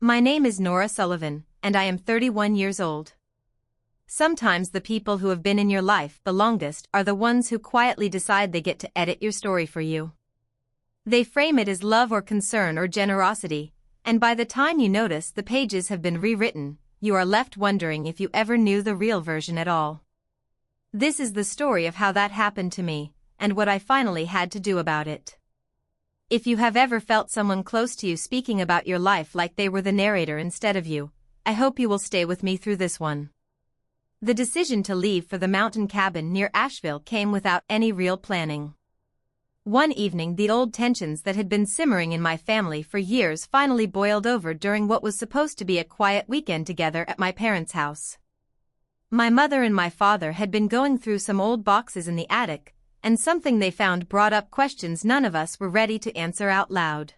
My name is Nora Sullivan, and I am 31 years old. Sometimes the people who have been in your life the longest are the ones who quietly decide they get to edit your story for you. They frame it as love or concern or generosity, and by the time you notice the pages have been rewritten, you are left wondering if you ever knew the real version at all. This is the story of how that happened to me, and what I finally had to do about it. If you have ever felt someone close to you speaking about your life like they were the narrator instead of you, I hope you will stay with me through this one. The decision to leave for the mountain cabin near Asheville came without any real planning. One evening, the old tensions that had been simmering in my family for years finally boiled over during what was supposed to be a quiet weekend together at my parents' house. My mother and my father had been going through some old boxes in the attic, and something they found brought up questions none of us were ready to answer out loud.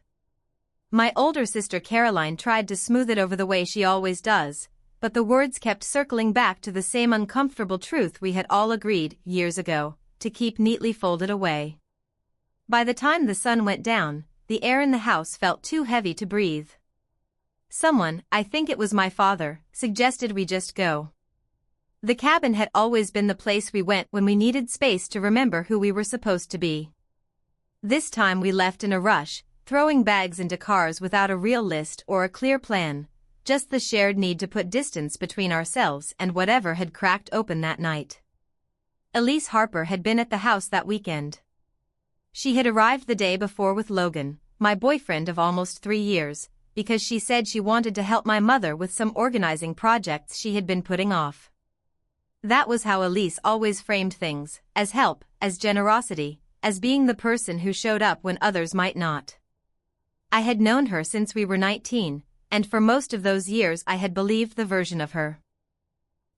My older sister Caroline tried to smooth it over the way she always does, but the words kept circling back to the same uncomfortable truth we had all agreed, years ago, to keep neatly folded away. By the time the sun went down, the air in the house felt too heavy to breathe. Someone, I think it was my father, suggested we just go. The cabin had always been the place we went when we needed space to remember who we were supposed to be. This time we left in a rush, throwing bags into cars without a real list or a clear plan, just the shared need to put distance between ourselves and whatever had cracked open that night. Elise Harper had been at the house that weekend. She had arrived the day before with Logan, my boyfriend of almost 3 years, because she said she wanted to help my mother with some organizing projects she had been putting off. That was how Elise always framed things, as help, as generosity, as being the person who showed up when others might not. I had known her since we were 19, and for most of those years I had believed the version of her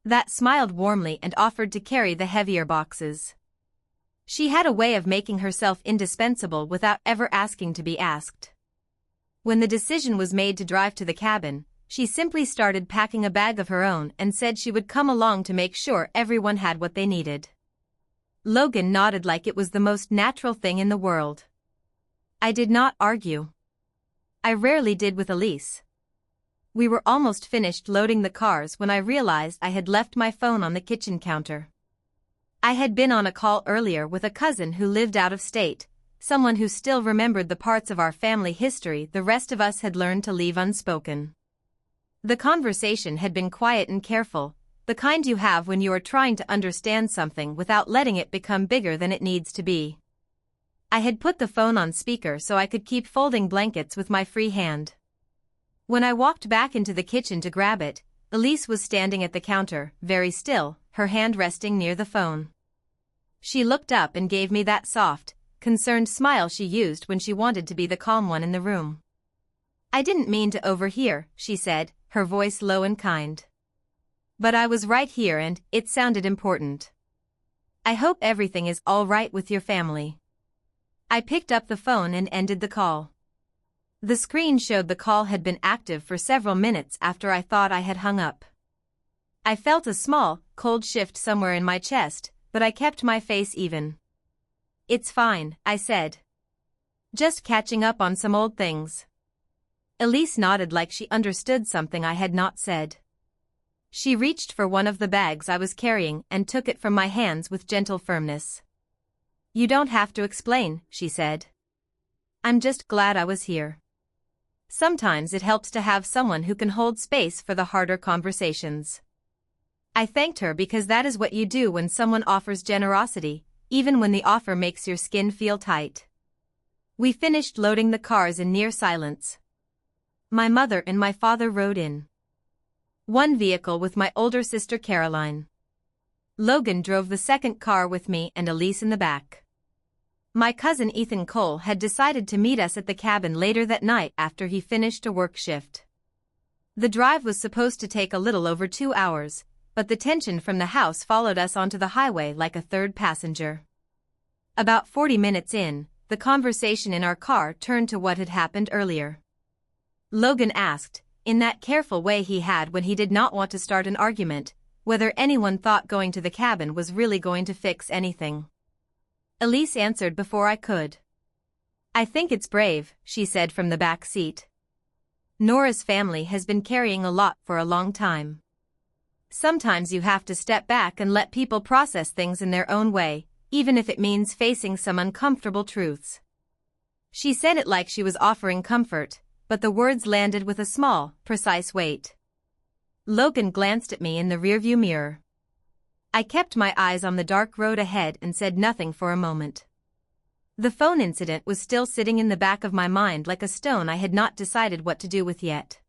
that smiled warmly and offered to carry the heavier boxes. She had a way of making herself indispensable without ever asking to be asked. When the decision was made to drive to the cabin, she simply started packing a bag of her own and said she would come along to make sure everyone had what they needed. Logan nodded like it was the most natural thing in the world. I did not argue. I rarely did with Elise. We were almost finished loading the cars when I realized I had left my phone on the kitchen counter. I had been on a call earlier with a cousin who lived out of state, someone who still remembered the parts of our family history the rest of us had learned to leave unspoken. The conversation had been quiet and careful, the kind you have when you are trying to understand something without letting it become bigger than it needs to be. I had put the phone on speaker so I could keep folding blankets with my free hand. When I walked back into the kitchen to grab it, Elise was standing at the counter, very still, her hand resting near the phone. She looked up and gave me that soft, concerned smile she used when she wanted to be the calm one in the room. I didn't mean to overhear, she said, her voice low and kind. But I was right here and it sounded important. I hope everything is all right with your family. I picked up the phone and ended the call. The screen showed the call had been active for several minutes after I thought I had hung up. I felt a small, cold shift somewhere in my chest, but I kept my face even. It's fine, I said. Just catching up on some old things. Elise nodded like she understood something I had not said. She reached for one of the bags I was carrying and took it from my hands with gentle firmness. You don't have to explain, she said. I'm just glad I was here. Sometimes it helps to have someone who can hold space for the harder conversations. I thanked her because that is what you do when someone offers generosity, even when the offer makes your skin feel tight. We finished loading the cars in near silence. My mother and my father rode in one vehicle with my older sister Caroline. Logan drove the second car with me and Elise in the back. My cousin Ethan Cole had decided to meet us at the cabin later that night after he finished a work shift. The drive was supposed to take a little over 2 hours, but the tension from the house followed us onto the highway like a third passenger. About 40 minutes in, the conversation in our car turned to what had happened earlier. Logan asked, in that careful way he had when he did not want to start an argument, whether anyone thought going to the cabin was really going to fix anything. Elise answered before I could. I think it's brave, she said from the back seat. Nora's family has been carrying a lot for a long time. Sometimes you have to step back and let people process things in their own way, even if it means facing some uncomfortable truths. She said it like she was offering comfort, but the words landed with a small, precise weight. Logan glanced at me in the rearview mirror. I kept my eyes on the dark road ahead and said nothing for a moment. The phone incident was still sitting in the back of my mind like a stone I had not decided what to do with yet.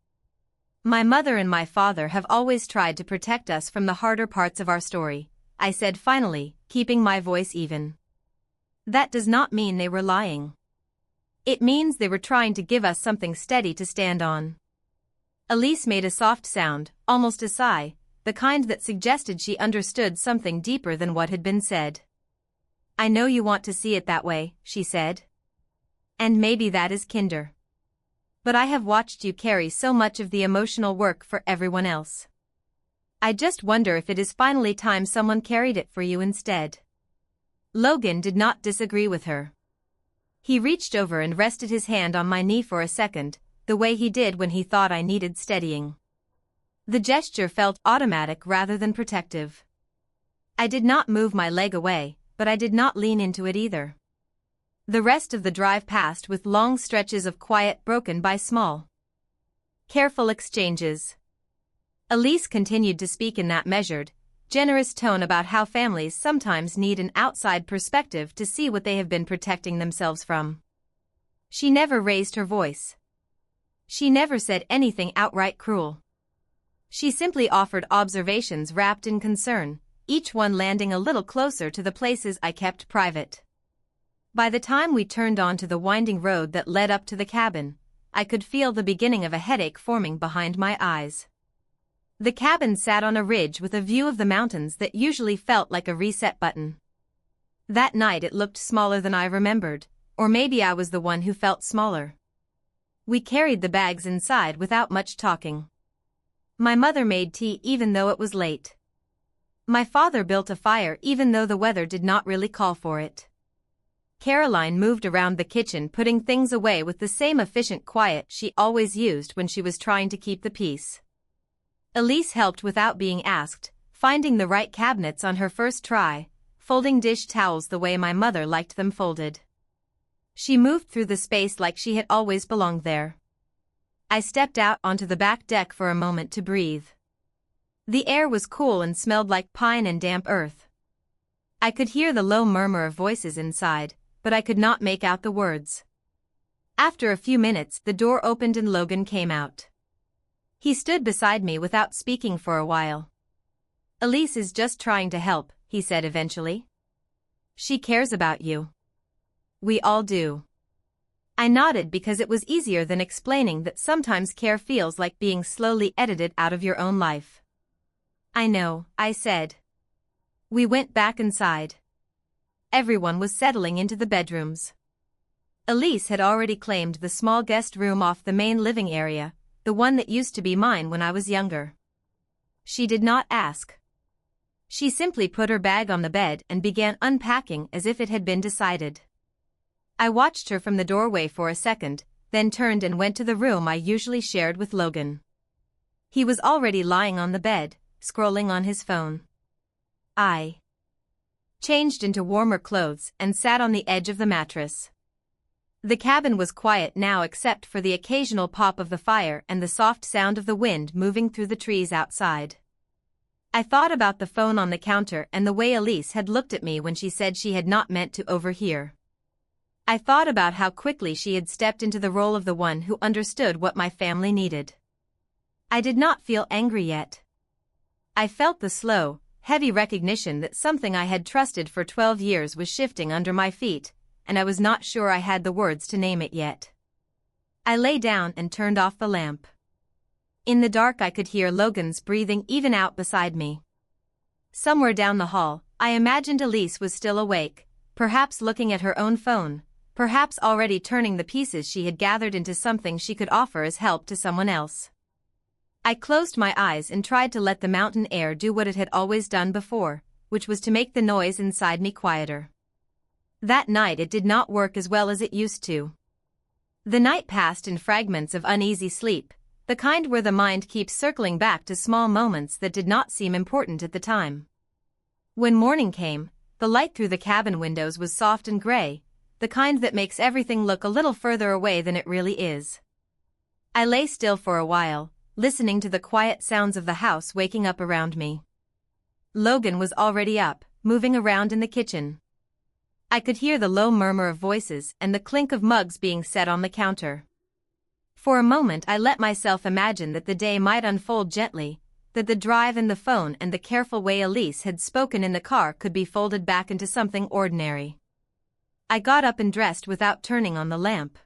My mother and my father have always tried to protect us from the harder parts of our story, I said finally, keeping my voice even. That does not mean they were lying. It means they were trying to give us something steady to stand on. Elise made a soft sound, almost a sigh, the kind that suggested she understood something deeper than what had been said. I know you want to see it that way, she said. And maybe that is kinder. But I have watched you carry so much of the emotional work for everyone else. I just wonder if it is finally time someone carried it for you instead. Logan did not disagree with her. He reached over and rested his hand on my knee for a second, the way he did when he thought I needed steadying. The gesture felt automatic rather than protective. I did not move my leg away, but I did not lean into it either. The rest of the drive passed with long stretches of quiet broken by small, careful exchanges. Elise continued to speak in that measured, generous tone about how families sometimes need an outside perspective to see what they have been protecting themselves from. She never raised her voice. She never said anything outright cruel. She simply offered observations wrapped in concern, each one landing a little closer to the places I kept private. By the time we turned onto the winding road that led up to the cabin, I could feel the beginning of a headache forming behind my eyes. The cabin sat on a ridge with a view of the mountains that usually felt like a reset button. That night it looked smaller than I remembered, or maybe I was the one who felt smaller. We carried the bags inside without much talking. My mother made tea even though it was late. My father built a fire even though the weather did not really call for it. Caroline moved around the kitchen putting things away with the same efficient quiet she always used when she was trying to keep the peace. Elise helped without being asked, finding the right cabinets on her first try, folding dish towels the way my mother liked them folded. She moved through the space like she had always belonged there. I stepped out onto the back deck for a moment to breathe. The air was cool and smelled like pine and damp earth. I could hear the low murmur of voices inside, but I could not make out the words. After a few minutes, the door opened and Logan came out. He stood beside me without speaking for a while. Elise is just trying to help, he said eventually. She cares about you. We all do. I nodded because it was easier than explaining that sometimes care feels like being slowly edited out of your own life. I know, I said. We went back inside. Everyone was settling into the bedrooms. Elise had already claimed the small guest room off the main living area, the one that used to be mine when I was younger. She did not ask. She simply put her bag on the bed and began unpacking as if it had been decided. I watched her from the doorway for a second, then turned and went to the room I usually shared with Logan. He was already lying on the bed, scrolling on his phone. I changed into warmer clothes and sat on the edge of the mattress. The cabin was quiet now except for the occasional pop of the fire and the soft sound of the wind moving through the trees outside. I thought about the phone on the counter and the way Elise had looked at me when she said she had not meant to overhear. I thought about how quickly she had stepped into the role of the one who understood what my family needed. I did not feel angry yet. I felt the slow, heavy recognition that something I had trusted for 12 years was shifting under my feet, and I was not sure I had the words to name it yet. I lay down and turned off the lamp. In the dark I could hear Logan's breathing even out beside me. Somewhere down the hall, I imagined Elise was still awake, perhaps looking at her own phone, perhaps already turning the pieces she had gathered into something she could offer as help to someone else. I closed my eyes and tried to let the mountain air do what it had always done before, which was to make the noise inside me quieter. That night it did not work as well as it used to. The night passed in fragments of uneasy sleep, the kind where the mind keeps circling back to small moments that did not seem important at the time. When morning came, the light through the cabin windows was soft and gray, the kind that makes everything look a little further away than it really is. I lay still for a while, listening to the quiet sounds of the house waking up around me. Logan was already up, moving around in the kitchen. I could hear the low murmur of voices and the clink of mugs being set on the counter. For a moment I let myself imagine that the day might unfold gently, that the drive and the phone and the careful way Elise had spoken in the car could be folded back into something ordinary. I got up and dressed without turning on the lamp.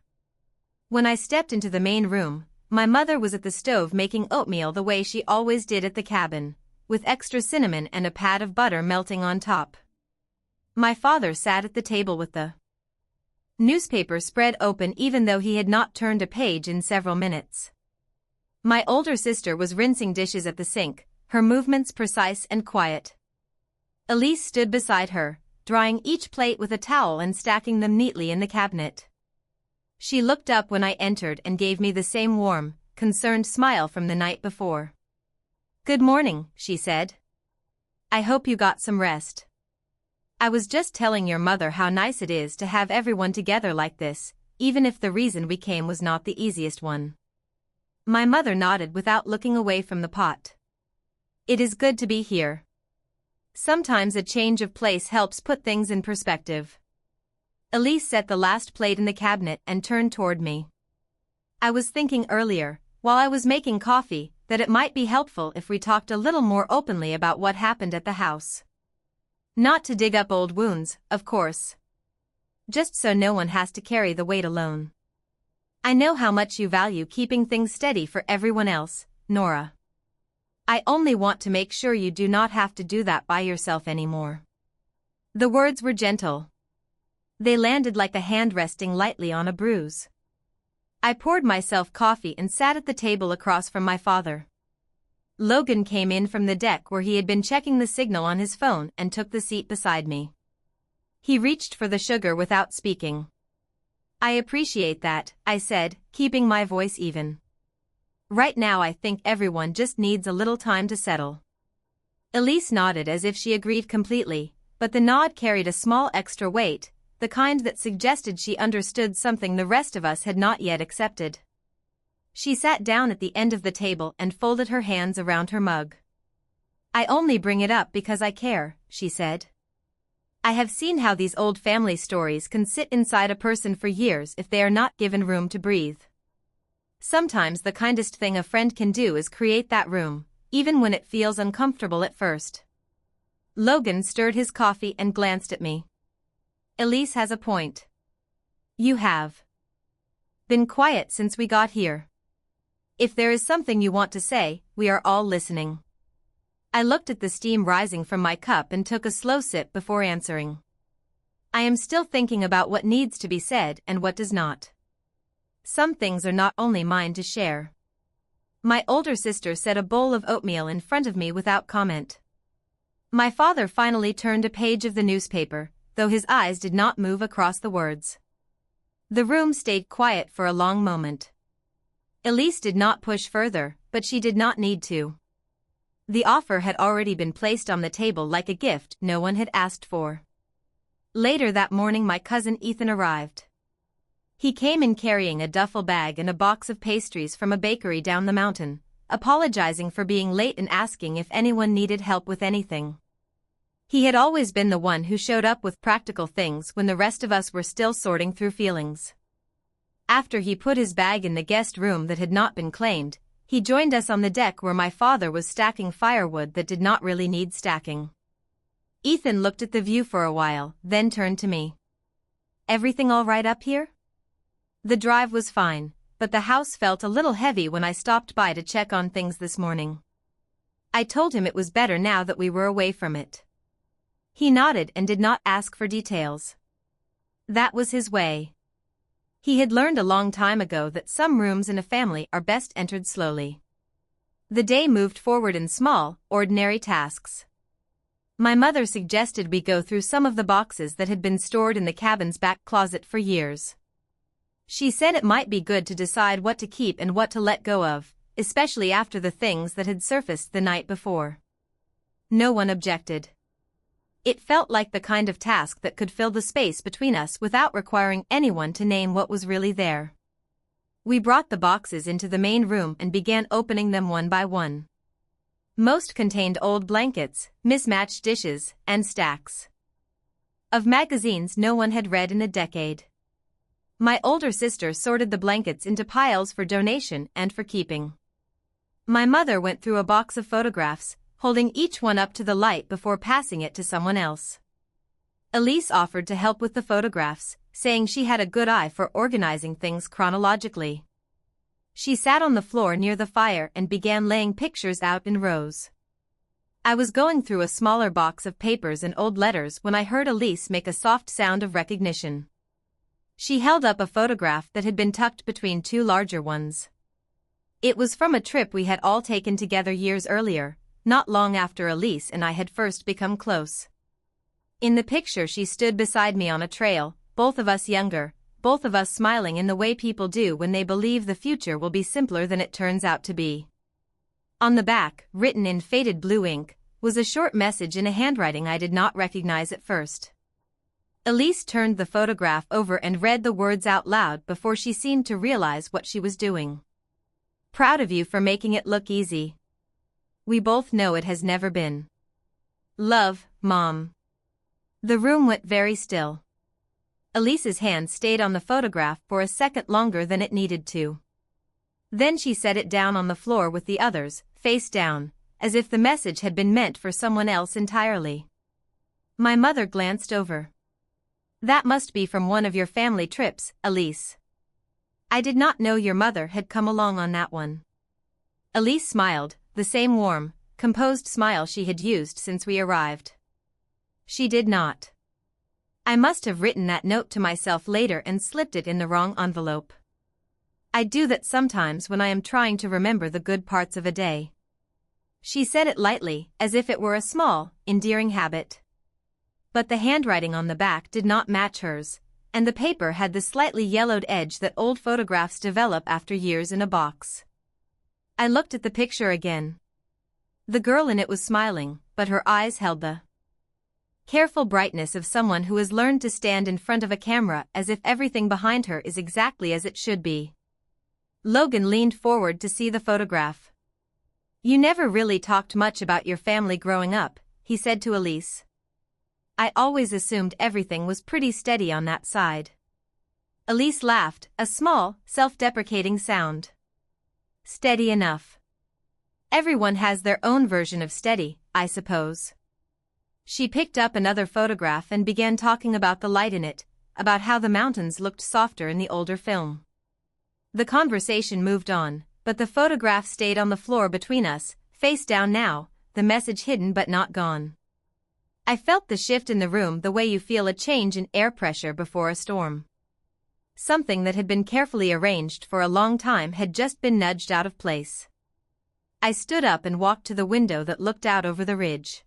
When I stepped into the main room, my mother was at the stove making oatmeal the way she always did at the cabin, with extra cinnamon and a pat of butter melting on top. My father sat at the table with the newspaper spread open even though he had not turned a page in several minutes. My older sister was rinsing dishes at the sink, her movements precise and quiet. Elise stood beside her, drying each plate with a towel and stacking them neatly in the cabinet. She looked up when I entered and gave me the same warm, concerned smile from the night before. "Good morning," she said. "I hope you got some rest. I was just telling your mother how nice it is to have everyone together like this, even if the reason we came was not the easiest one." My mother nodded without looking away from the pot. "It is good to be here. Sometimes a change of place helps put things in perspective." Elise set the last plate in the cabinet and turned toward me. "I was thinking earlier, while I was making coffee, that it might be helpful if we talked a little more openly about what happened at the house. Not to dig up old wounds, of course. Just so no one has to carry the weight alone. I know how much you value keeping things steady for everyone else, Nora. I only want to make sure you do not have to do that by yourself anymore." The words were gentle. They landed like a hand resting lightly on a bruise. I poured myself coffee and sat at the table across from my father. Logan came in from the deck where he had been checking the signal on his phone and took the seat beside me. He reached for the sugar without speaking. "I appreciate that," I said, keeping my voice even. "Right now I think everyone just needs a little time to settle." Elise nodded as if she agreed completely, but the nod carried a small extra weight, the kind that suggested she understood something the rest of us had not yet accepted. She sat down at the end of the table and folded her hands around her mug. "I only bring it up because I care," she said. "I have seen how these old family stories can sit inside a person for years if they are not given room to breathe. Sometimes the kindest thing a friend can do is create that room, even when it feels uncomfortable at first." Logan stirred his coffee and glanced at me. "Elise has a point. You have been quiet since we got here. If there is something you want to say, we are all listening." I looked at the steam rising from my cup and took a slow sip before answering. "I am still thinking about what needs to be said and what does not. Some things are not only mine to share." My older sister set a bowl of oatmeal in front of me without comment. My father finally turned a page of the newspaper, though his eyes did not move across the words. The room stayed quiet for a long moment. Elise did not push further, but she did not need to. The offer had already been placed on the table like a gift no one had asked for. Later that morning my cousin Ethan arrived. He came in carrying a duffel bag and a box of pastries from a bakery down the mountain, apologizing for being late and asking if anyone needed help with anything. He had always been the one who showed up with practical things when the rest of us were still sorting through feelings. After he put his bag in the guest room that had not been claimed, he joined us on the deck where my father was stacking firewood that did not really need stacking. Ethan looked at the view for a while, then turned to me. "Everything all right up here?" The drive was fine, but the house felt a little heavy when I stopped by to check on things this morning. I told him it was better now that we were away from it. He nodded and did not ask for details. That was his way. He had learned a long time ago that some rooms in a family are best entered slowly. The day moved forward in small, ordinary tasks. My mother suggested we go through some of the boxes that had been stored in the cabin's back closet for years. She said it might be good to decide what to keep and what to let go of, especially after the things that had surfaced the night before. No one objected. It felt like the kind of task that could fill the space between us without requiring anyone to name what was really there. We brought the boxes into the main room and began opening them one by one. Most contained old blankets, mismatched dishes, and stacks of magazines no one had read in a decade. My older sister sorted the blankets into piles for donation and for keeping. My mother went through a box of photographs, holding each one up to the light before passing it to someone else. Elise offered to help with the photographs, saying she had a good eye for organizing things chronologically. She sat on the floor near the fire and began laying pictures out in rows. I was going through a smaller box of papers and old letters when I heard Elise make a soft sound of recognition. She held up a photograph that had been tucked between two larger ones. It was from a trip we had all taken together years earlier, not long after Elise and I had first become close. In the picture she stood beside me on a trail, both of us younger, both of us smiling in the way people do when they believe the future will be simpler than it turns out to be. On the back, written in faded blue ink, was a short message in a handwriting I did not recognize at first. Elise turned the photograph over and read the words out loud before she seemed to realize what she was doing. "Proud of you for making it look easy. We both know it has never been. Love, Mom." The room went very still. Elise's hand stayed on the photograph for a second longer than it needed to. Then she set it down on the floor with the others, face down, as if the message had been meant for someone else entirely. My mother glanced over. "That must be from one of your family trips, Elise. I did not know your mother had come along on that one." Elise smiled, the same warm, composed smile she had used since we arrived. "She did not. I must have written that note to myself later and slipped it in the wrong envelope. I do that sometimes when I am trying to remember the good parts of a day." She said it lightly, as if it were a small, endearing habit. But the handwriting on the back did not match hers, and the paper had the slightly yellowed edge that old photographs develop after years in a box. I looked at the picture again. The girl in it was smiling, but her eyes held the careful brightness of someone who has learned to stand in front of a camera as if everything behind her is exactly as it should be. Logan leaned forward to see the photograph. "You never really talked much about your family growing up," he said to Elise. "I always assumed everything was pretty steady on that side." Elise laughed, a small, self-deprecating sound. "Steady enough. Everyone has their own version of steady, I suppose." She picked up another photograph and began talking about the light in it, about how the mountains looked softer in the older film. The conversation moved on, but the photograph stayed on the floor between us, face down now, the message hidden but not gone. I felt the shift in the room the way you feel a change in air pressure before a storm. Something that had been carefully arranged for a long time had just been nudged out of place. I stood up and walked to the window that looked out over the ridge.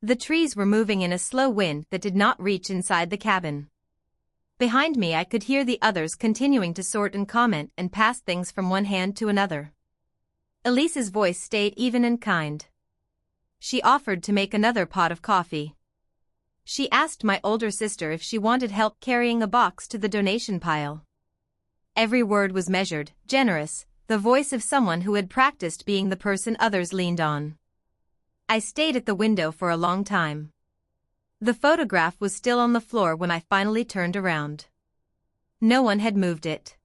The trees were moving in a slow wind that did not reach inside the cabin. Behind me I could hear the others continuing to sort and comment and pass things from one hand to another. Elise's voice stayed even and kind. She offered to make another pot of coffee. She asked my older sister if she wanted help carrying a box to the donation pile. Every word was measured, generous, the voice of someone who had practiced being the person others leaned on. I stayed at the window for a long time. The photograph was still on the floor when I finally turned around. No one had moved it.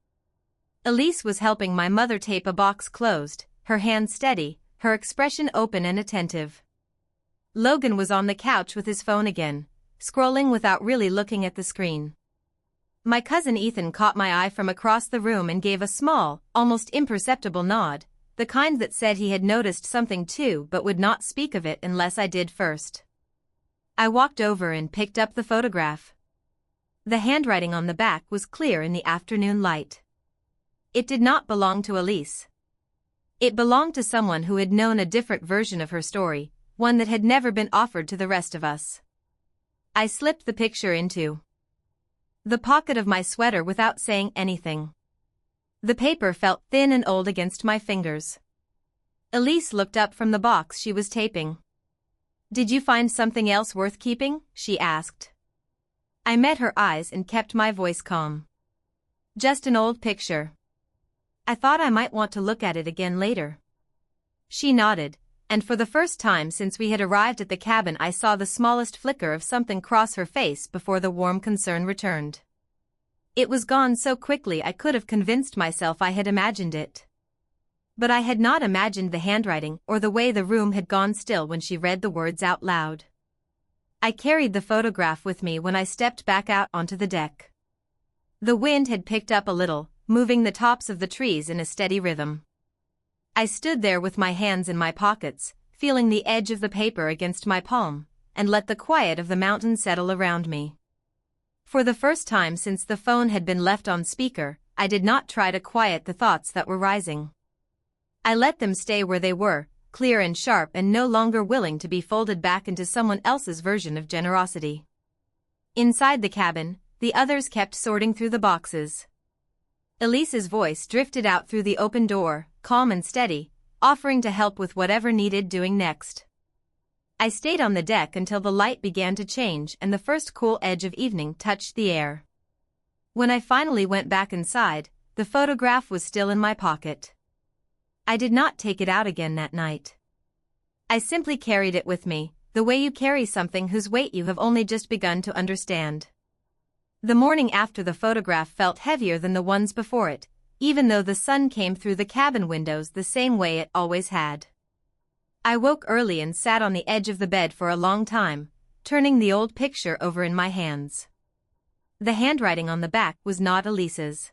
Elise was helping my mother tape a box closed, her hand steady, her expression open and attentive. Logan was on the couch with his phone again, scrolling without really looking at the screen. My cousin Ethan caught my eye from across the room and gave a small, almost imperceptible nod, the kind that said he had noticed something too but would not speak of it unless I did first. I walked over and picked up the photograph. The handwriting on the back was clear in the afternoon light. It did not belong to Elise. It belonged to someone who had known a different version of her story, one that had never been offered to the rest of us. I slipped the picture into the pocket of my sweater without saying anything. The paper felt thin and old against my fingers. Elise looked up from the box she was taping. "Did you find something else worth keeping?" she asked. I met her eyes and kept my voice calm. "Just an old picture. I thought I might want to look at it again later." She nodded, and for the first time since we had arrived at the cabin I saw the smallest flicker of something cross her face before the warm concern returned. It was gone so quickly I could have convinced myself I had imagined it. But I had not imagined the handwriting or the way the room had gone still when she read the words out loud. I carried the photograph with me when I stepped back out onto the deck. The wind had picked up a little, moving the tops of the trees in a steady rhythm. I stood there with my hands in my pockets, feeling the edge of the paper against my palm, and let the quiet of the mountain settle around me. For the first time since the phone had been left on speaker, I did not try to quiet the thoughts that were rising. I let them stay where they were, clear and sharp and no longer willing to be folded back into someone else's version of generosity. Inside the cabin, the others kept sorting through the boxes. Elise's voice drifted out through the open door, calm and steady, offering to help with whatever needed doing next. I stayed on the deck until the light began to change and the first cool edge of evening touched the air. When I finally went back inside, the photograph was still in my pocket. I did not take it out again that night. I simply carried it with me, the way you carry something whose weight you have only just begun to understand. The morning after the photograph felt heavier than the ones before it, even though the sun came through the cabin windows the same way it always had. I woke early and sat on the edge of the bed for a long time, turning the old picture over in my hands. The handwriting on the back was not Elise's.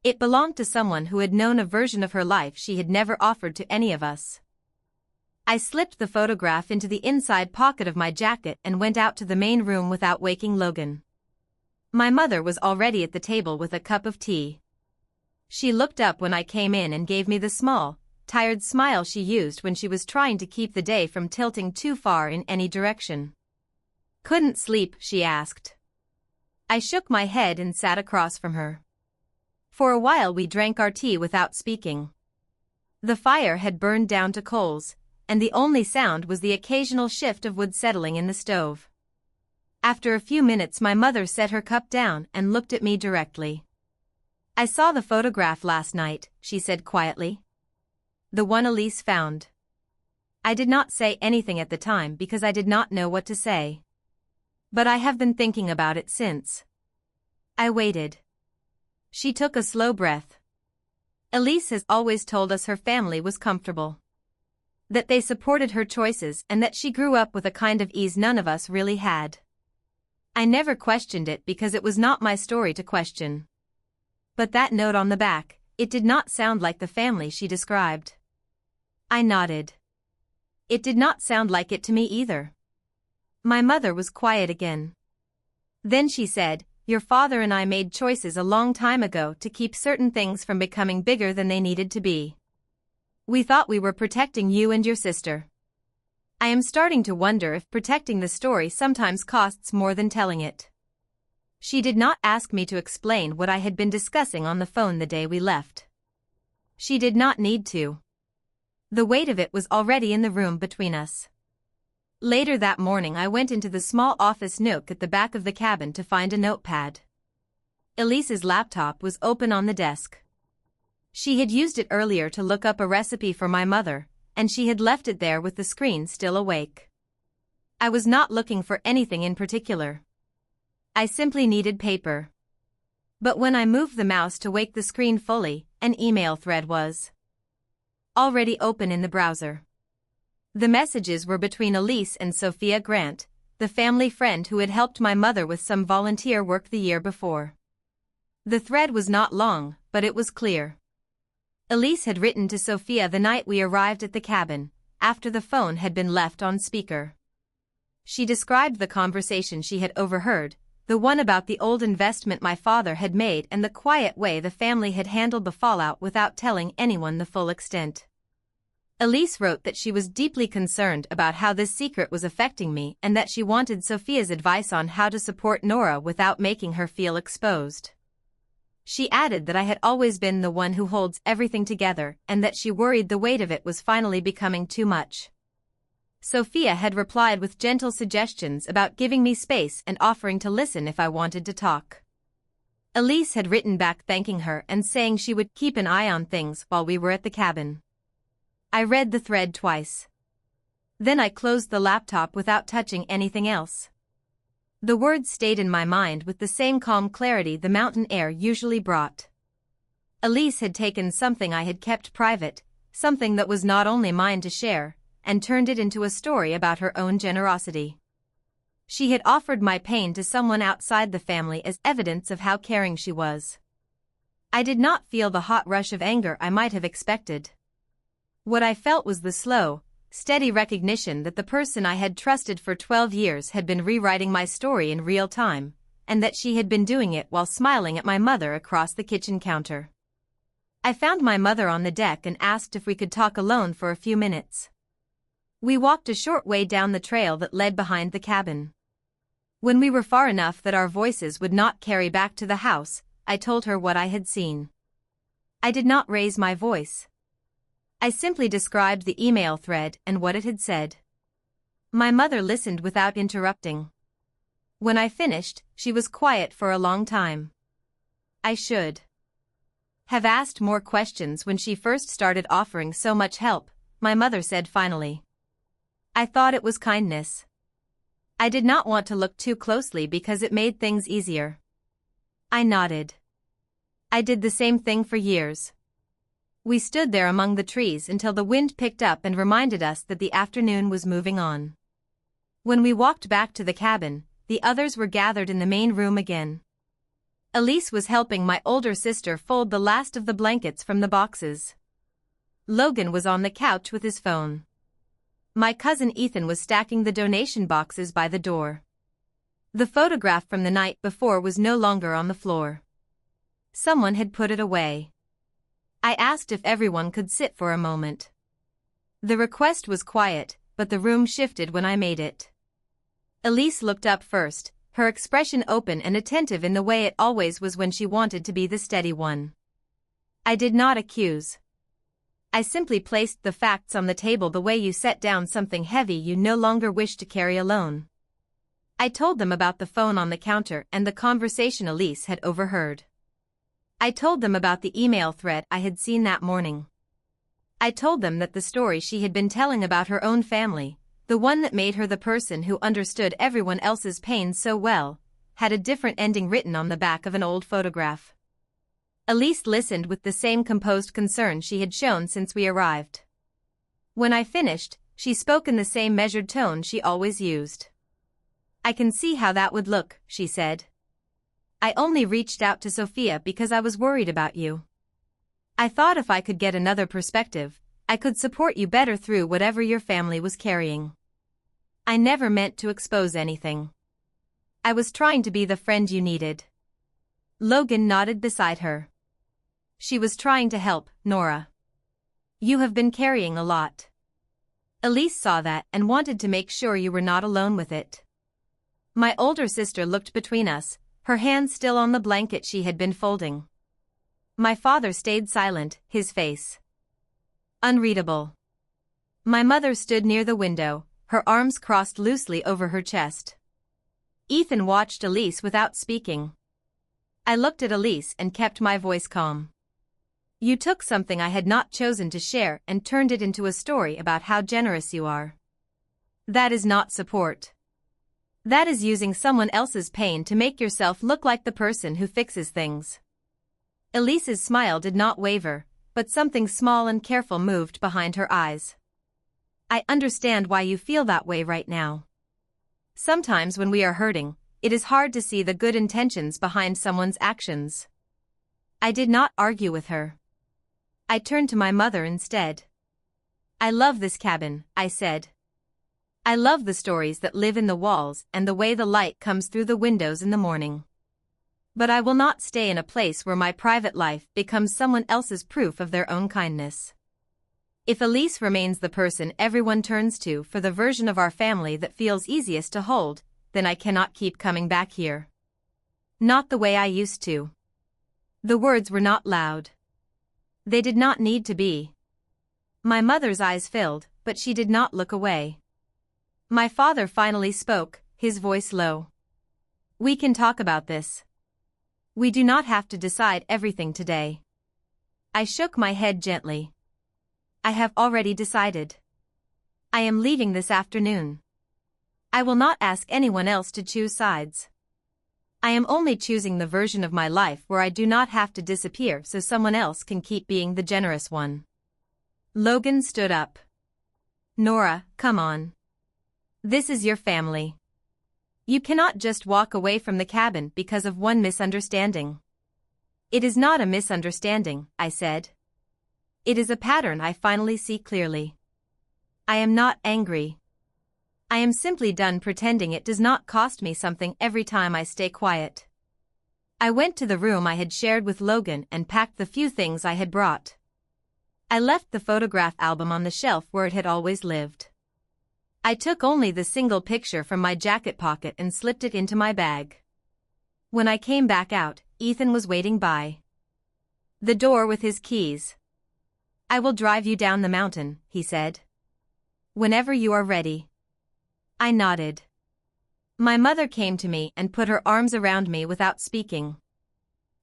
It belonged to someone who had known a version of her life she had never offered to any of us. I slipped the photograph into the inside pocket of my jacket and went out to the main room without waking Logan. My mother was already at the table with a cup of tea. She looked up when I came in and gave me the small, tired smile she used when she was trying to keep the day from tilting too far in any direction. "Couldn't sleep?" she asked. I shook my head and sat across from her. For a while we drank our tea without speaking. The fire had burned down to coals, and the only sound was the occasional shift of wood settling in the stove. After a few minutes my mother set her cup down and looked at me directly. "I saw the photograph last night," she said quietly. "The one Elise found." I did not say anything at the time because I did not know what to say. But I have been thinking about it since. I waited. She took a slow breath. "Elise has always told us her family was comfortable. That they supported her choices and that she grew up with a kind of ease none of us really had. I never questioned it because it was not my story to question. But that note on the back, it did not sound like the family she described." I nodded. It did not sound like it to me either. My mother was quiet again. Then she said, "Your father and I made choices a long time ago to keep certain things from becoming bigger than they needed to be. We thought we were protecting you and your sister. I am starting to wonder if protecting the story sometimes costs more than telling it." She did not ask me to explain what I had been discussing on the phone the day we left. She did not need to. The weight of it was already in the room between us. Later that morning I went into the small office nook at the back of the cabin to find a notepad. Elise's laptop was open on the desk. She had used it earlier to look up a recipe for my mother, and she had left it there with the screen still awake. I was not looking for anything in particular. I simply needed paper. But when I moved the mouse to wake the screen fully, an email thread was already open in the browser. The messages were between Elise and Sophia Grant, the family friend who had helped my mother with some volunteer work the year before. The thread was not long, but it was clear. Elise had written to Sophia the night we arrived at the cabin, after the phone had been left on speaker. She described the conversation she had overheard, the one about the old investment my father had made and the quiet way the family had handled the fallout without telling anyone the full extent. Elise wrote that she was deeply concerned about how this secret was affecting me and that she wanted Sophia's advice on how to support Nora without making her feel exposed. She added that I had always been the one who holds everything together and that she worried the weight of it was finally becoming too much. Sophia had replied with gentle suggestions about giving me space and offering to listen if I wanted to talk. Elise had written back thanking her and saying she would keep an eye on things while we were at the cabin. I read the thread twice. Then I closed the laptop without touching anything else. The words stayed in my mind with the same calm clarity the mountain air usually brought. Elise had taken something I had kept private, something that was not only mine to share, and turned it into a story about her own generosity. She had offered my pain to someone outside the family as evidence of how caring she was. I did not feel the hot rush of anger I might have expected. What I felt was the slow, steady recognition that the person I had trusted for 12 years had been rewriting my story in real time, and that she had been doing it while smiling at my mother across the kitchen counter. I found my mother on the deck and asked if we could talk alone for a few minutes. We walked a short way down the trail that led behind the cabin. When we were far enough that our voices would not carry back to the house, I told her what I had seen. I did not raise my voice. I simply described the email thread and what it had said. My mother listened without interrupting. When I finished, she was quiet for a long time. I should have asked more questions when she first started offering so much help, my mother said finally. I thought it was kindness. I did not want to look too closely because it made things easier. I nodded. I did the same thing for years. We stood there among the trees until the wind picked up and reminded us that the afternoon was moving on. When we walked back to the cabin, the others were gathered in the main room again. Elise was helping my older sister fold the last of the blankets from the boxes. Logan was on the couch with his phone. My cousin Ethan was stacking the donation boxes by the door. The photograph from the night before was no longer on the floor. Someone had put it away. I asked if everyone could sit for a moment. The request was quiet, but the room shifted when I made it. Elise looked up first, her expression open and attentive in the way it always was when she wanted to be the steady one. I did not accuse. I simply placed the facts on the table the way you set down something heavy you no longer wish to carry alone. I told them about the phone on the counter and the conversation Elise had overheard. I told them about the email thread I had seen that morning. I told them that the story she had been telling about her own family, the one that made her the person who understood everyone else's pain so well, had a different ending written on the back of an old photograph. Elise listened with the same composed concern she had shown since we arrived. When I finished, she spoke in the same measured tone she always used. I can see how that would look, she said. I only reached out to Sophia because I was worried about you. I thought if I could get another perspective, I could support you better through whatever your family was carrying. I never meant to expose anything. I was trying to be the friend you needed. Logan nodded beside her. She was trying to help, Nora. You have been carrying a lot. Elise saw that and wanted to make sure you were not alone with it. My older sister looked between us, her hand still on the blanket she had been folding. My father stayed silent, his face unreadable. My mother stood near the window, her arms crossed loosely over her chest. Ethan watched Elise without speaking. I looked at Elise and kept my voice calm. You took something I had not chosen to share and turned it into a story about how generous you are. That is not support. That is using someone else's pain to make yourself look like the person who fixes things. Elise's smile did not waver, but something small and careful moved behind her eyes. I understand why you feel that way right now. Sometimes when we are hurting, it is hard to see the good intentions behind someone's actions. I did not argue with her. I turned to my mother instead. I love this cabin, I said. I love the stories that live in the walls and the way the light comes through the windows in the morning. But I will not stay in a place where my private life becomes someone else's proof of their own kindness. If Elise remains the person everyone turns to for the version of our family that feels easiest to hold, then I cannot keep coming back here. Not the way I used to. The words were not loud. They did not need to be. My mother's eyes filled, but she did not look away. My father finally spoke, his voice low. We can talk about this. We do not have to decide everything today. I shook my head gently. I have already decided. I am leaving this afternoon. I will not ask anyone else to choose sides. I am only choosing the version of my life where I do not have to disappear so someone else can keep being the generous one. Logan stood up. Nora, come on. This is your family. You cannot just walk away from the cabin because of one misunderstanding. It is not a misunderstanding, I said. It is a pattern I finally see clearly. I am not angry. I am simply done pretending it does not cost me something every time I stay quiet. I went to the room I had shared with Logan and packed the few things I had brought. I left the photograph album on the shelf where it had always lived. I took only the single picture from my jacket pocket and slipped it into my bag. When I came back out, Ethan was waiting by the door with his keys. I will drive you down the mountain, he said. Whenever you are ready. I nodded. My mother came to me and put her arms around me without speaking.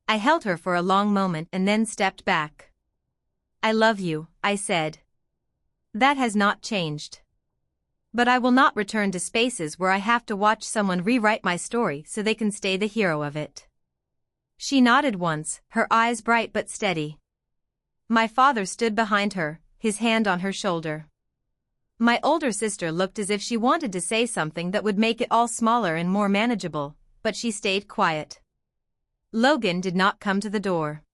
I held her for a long moment and then stepped back. I love you, I said. That has not changed. But I will not return to spaces where I have to watch someone rewrite my story so they can stay the hero of it. She nodded once, her eyes bright but steady. My father stood behind her, his hand on her shoulder. My older sister looked as if she wanted to say something that would make it all smaller and more manageable, but she stayed quiet. Logan did not come to the door.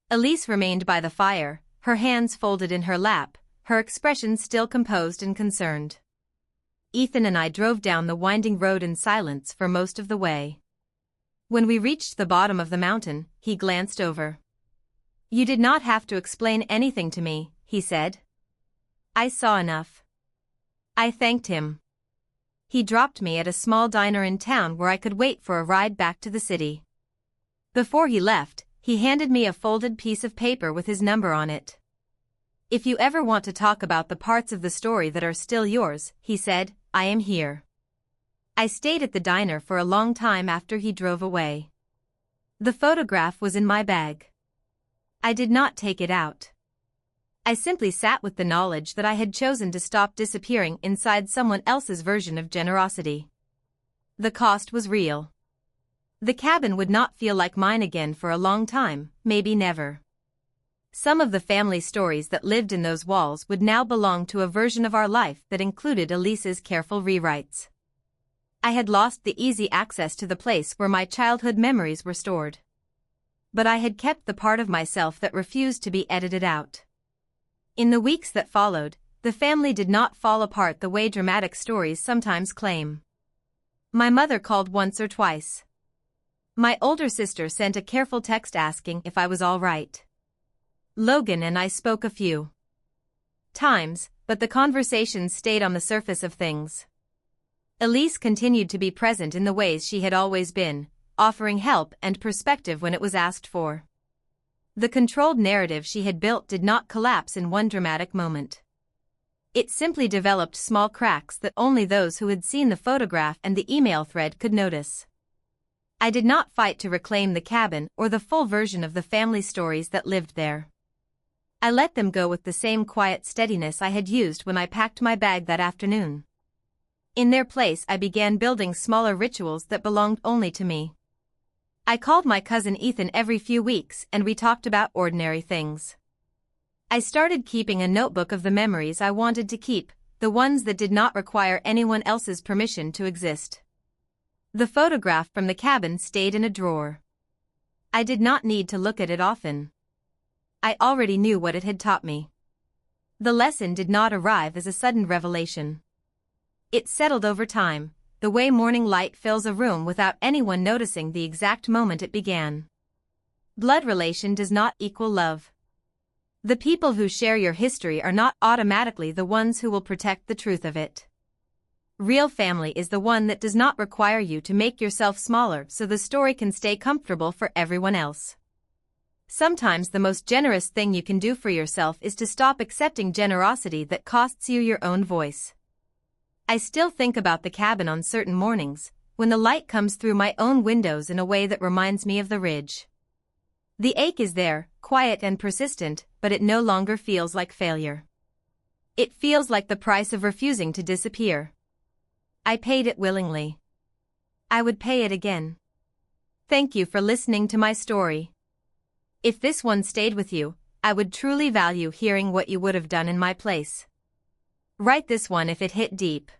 Elise remained by the fire, her hands folded in her lap, her expression still composed and concerned. Ethan and I drove down the winding road in silence for most of the way. When we reached the bottom of the mountain, he glanced over. You did not have to explain anything to me, he said. I saw enough. I thanked him. He dropped me at a small diner in town where I could wait for a ride back to the city. Before he left, he handed me a folded piece of paper with his number on it. If you ever want to talk about the parts of the story that are still yours, he said, I am here. I stayed at the diner for a long time after he drove away. The photograph was in my bag. I did not take it out. I simply sat with the knowledge that I had chosen to stop disappearing inside someone else's version of generosity. The cost was real. The cabin would not feel like mine again for a long time, maybe never. Some of the family stories that lived in those walls would now belong to a version of our life that included Elise's careful rewrites. I had lost the easy access to the place where my childhood memories were stored. But I had kept the part of myself that refused to be edited out. In the weeks that followed, the family did not fall apart the way dramatic stories sometimes claim. My mother called once or twice. My older sister sent a careful text asking if I was all right. Logan and I spoke a few times, but the conversations stayed on the surface of things. Elise continued to be present in the ways she had always been, offering help and perspective when it was asked for. The controlled narrative she had built did not collapse in one dramatic moment. It simply developed small cracks that only those who had seen the photograph and the email thread could notice. I did not fight to reclaim the cabin or the full version of the family stories that lived there. I let them go with the same quiet steadiness I had used when I packed my bag that afternoon. In their place, I began building smaller rituals that belonged only to me. I called my cousin Ethan every few weeks and we talked about ordinary things. I started keeping a notebook of the memories I wanted to keep, the ones that did not require anyone else's permission to exist. The photograph from the cabin stayed in a drawer. I did not need to look at it often. I already knew what it had taught me. The lesson did not arrive as a sudden revelation. It settled over time, the way morning light fills a room without anyone noticing the exact moment it began. Blood relation does not equal love. The people who share your history are not automatically the ones who will protect the truth of it. Real family is the one that does not require you to make yourself smaller so the story can stay comfortable for everyone else. Sometimes the most generous thing you can do for yourself is to stop accepting generosity that costs you your own voice. I still think about the cabin on certain mornings, when the light comes through my own windows in a way that reminds me of the ridge. The ache is there, quiet and persistent, but it no longer feels like failure. It feels like the price of refusing to disappear. I paid it willingly. I would pay it again. Thank you for listening to my story. If this one stayed with you, I would truly value hearing what you would have done in my place. Write this one if it hit deep.